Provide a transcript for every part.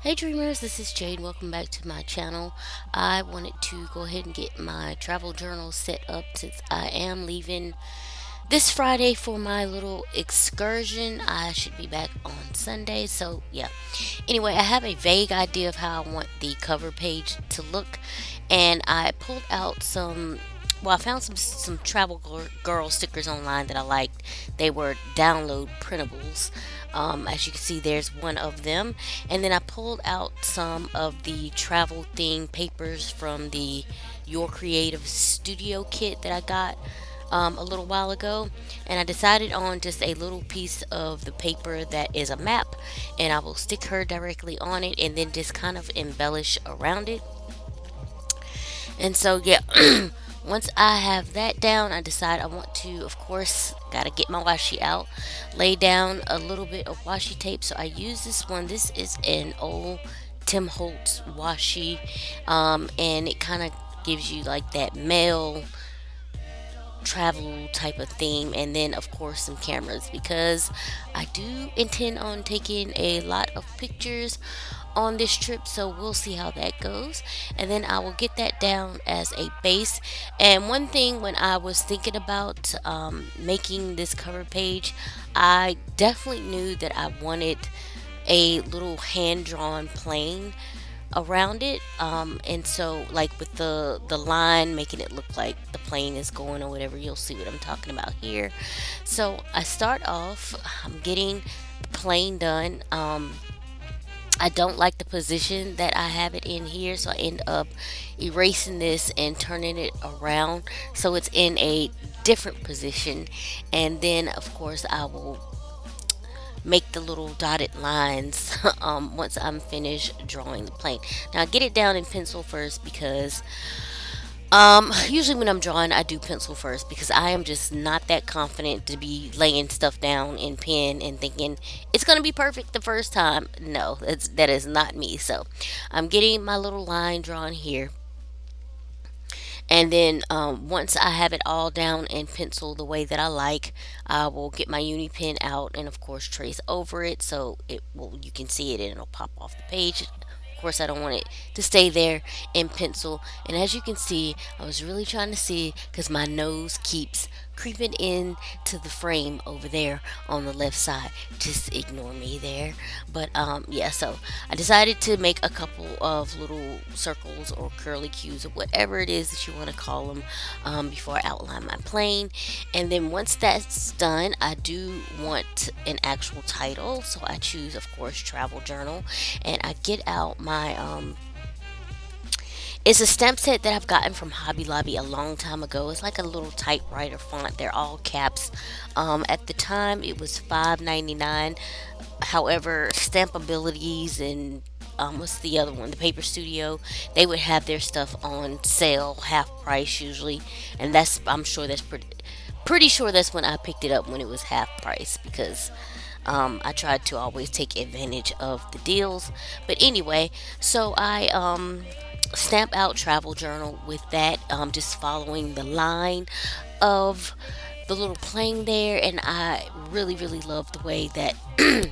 Hey dreamers, this is Jade. Welcome back to my channel. I wanted to go ahead and get my travel journal set up since I am leaving this Friday for my little excursion. I should be back on Sunday, so yeah. Anyway, I have a vague idea of how I want the cover page to look, and I pulled out some. Well, I found some travel girl stickers online that I liked. They were download printables. As you can see, there's one of them, and then I pulled out some of the travel theme papers from the Your Creative Studio kit that I got a little while ago, and I decided on just a little piece of the paper that is a map, and I will stick her directly on it and then just kind of embellish around it. And so, yeah, once I have that down, I decide I want to, of course, gotta get my washi out, lay down a little bit of washi tape. So I use this one. This is an old Tim Holtz washi, and it kind of gives you like that male travel type of theme, and then of course some cameras because I do intend on taking a lot of pictures on this trip, so we'll see how that goes. And then I will get that down as a base. And one thing, when I was thinking about making this cover page, I definitely knew that I wanted a little hand drawn plane around it, and so like with the line making it look like the plane is going or whatever, you'll see what I'm talking about here. So I start off, I'm getting the plane done. I don't like the position that I have it in here, so I end up erasing this and turning it around so it's in a different position. And then of course I will make the little dotted lines once I'm finished drawing the plane. Now I get it down in pencil first because usually when I'm drawing I do pencil first because I am just not that confident to be laying stuff down in pen and thinking it's gonna be perfect the first time. No, that is not me. So I'm getting my little line drawn here, and then once I have it all down in pencil the way that I like, I will get my uni pen out and of course trace over it so it will, you can see it and it'll pop off the page. Of course, I don't want it to stay there in pencil. And as you can see, I was really trying to see because my nose keeps creeping in to the frame over there on the left side. Just ignore me there. But yeah, so I decided to make a couple of little circles or curly cues or whatever it is that you want to call them before I outline my plane. And then once that's done, I do want an actual title. So I choose, of course, travel journal, and I get out my it's a stamp set that I've gotten from Hobby Lobby a long time ago. It's like a little typewriter font. They're all caps. At the time, it was $5.99. However, Stamp Abilities and what's the other one? The Paper Studio. They would have their stuff on sale, half price usually, and that's, I'm sure that's pretty sure that's when I picked it up, when it was half price, because I tried to always take advantage of the deals. But anyway, so I stamp out travel journal with that, just following the line of the little plane there. And I really love the way that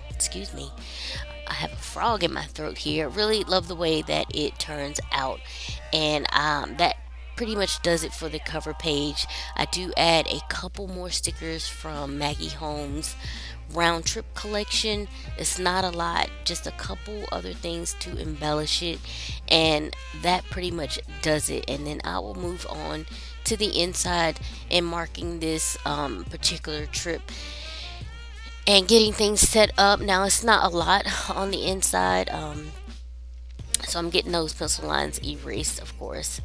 excuse me, I have a frog in my throat here. Really love the way that it turns out, and that pretty much does it for the cover page. I do add a couple more stickers from Maggie Holmes' round trip collection. It's not a lot, just a couple other things to embellish it, and that pretty much does it. And then I will move on to the inside and marking this particular trip and getting things set up. Now it's not a lot on the inside, so I'm getting those pencil lines erased, of course,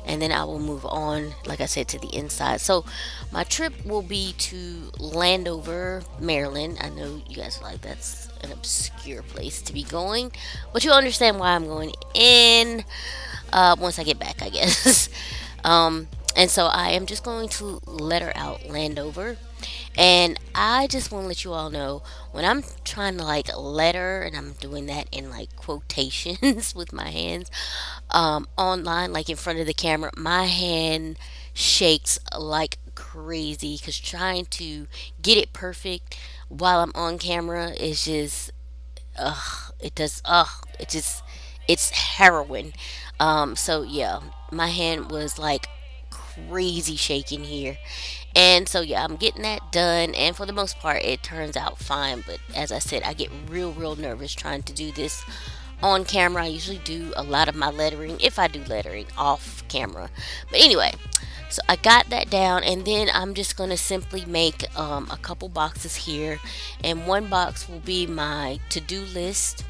and then I will move on, like I said, to the inside. So my trip will be to Landover, Maryland. I know you guys are like, that's an obscure place to be going, but you'll understand why I'm going in once I get back, I guess. And so I am just going to letter out Landover. And I just want to let you all know, when I'm trying to like letter and I'm doing that in like quotations with my hands online, like in front of the camera, my hand shakes like crazy because trying to get it perfect while I'm on camera is just it just it's harrowing. So yeah, my hand was like crazy shaking here. And so yeah, I'm getting that done, and for the most part it turns out fine. But as I said, I get real nervous trying to do this on camera. I usually do a lot of my lettering, if I do lettering, off camera. But anyway, so I got that down, and then I'm just going to simply make a couple boxes here, and one box will be my to-do list,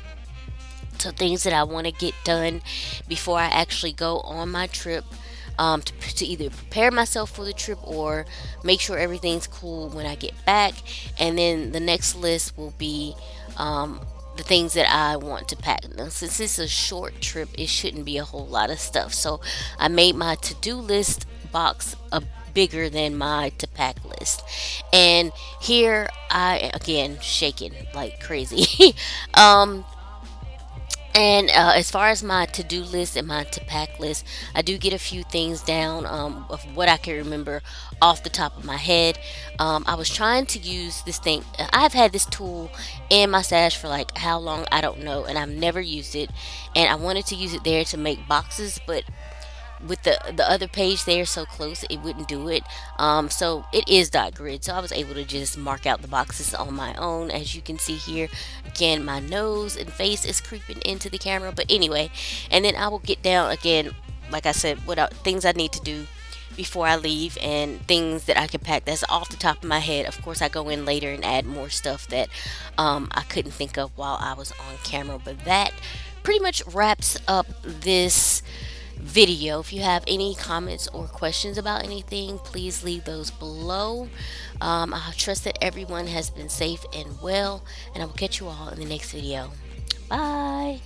so things that I want to get done before I actually go on my trip, to either prepare myself for the trip or make sure everything's cool when I get back. And then the next list will be the things that I want to pack. Now, since it's a short trip, it shouldn't be a whole lot of stuff. So I made my to do list box a bigger than my to pack list. And here I again shaking like crazy. And as far as my to do list and my to pack list, I do get a few things down of what I can remember off the top of my head. I was trying to use this thing. I've had this tool in my stash for like how long, I don't know, and I've never used it. And I wanted to use it there to make boxes, but with the other page there so close, it wouldn't do it. So it is dot grid, so I was able to just mark out the boxes on my own. As you can see here, again, my nose and face is creeping into the camera, but anyway. And then I will get down again, like I said, what things I need to do before I leave, and things that I can pack. That's off the top of my head. Of course, I go in later and add more stuff that I couldn't think of while I was on camera. But that pretty much wraps up this video. If you have any comments or questions about anything, please leave those below. I trust that everyone has been safe and well, and I will catch you all in the next video. Bye.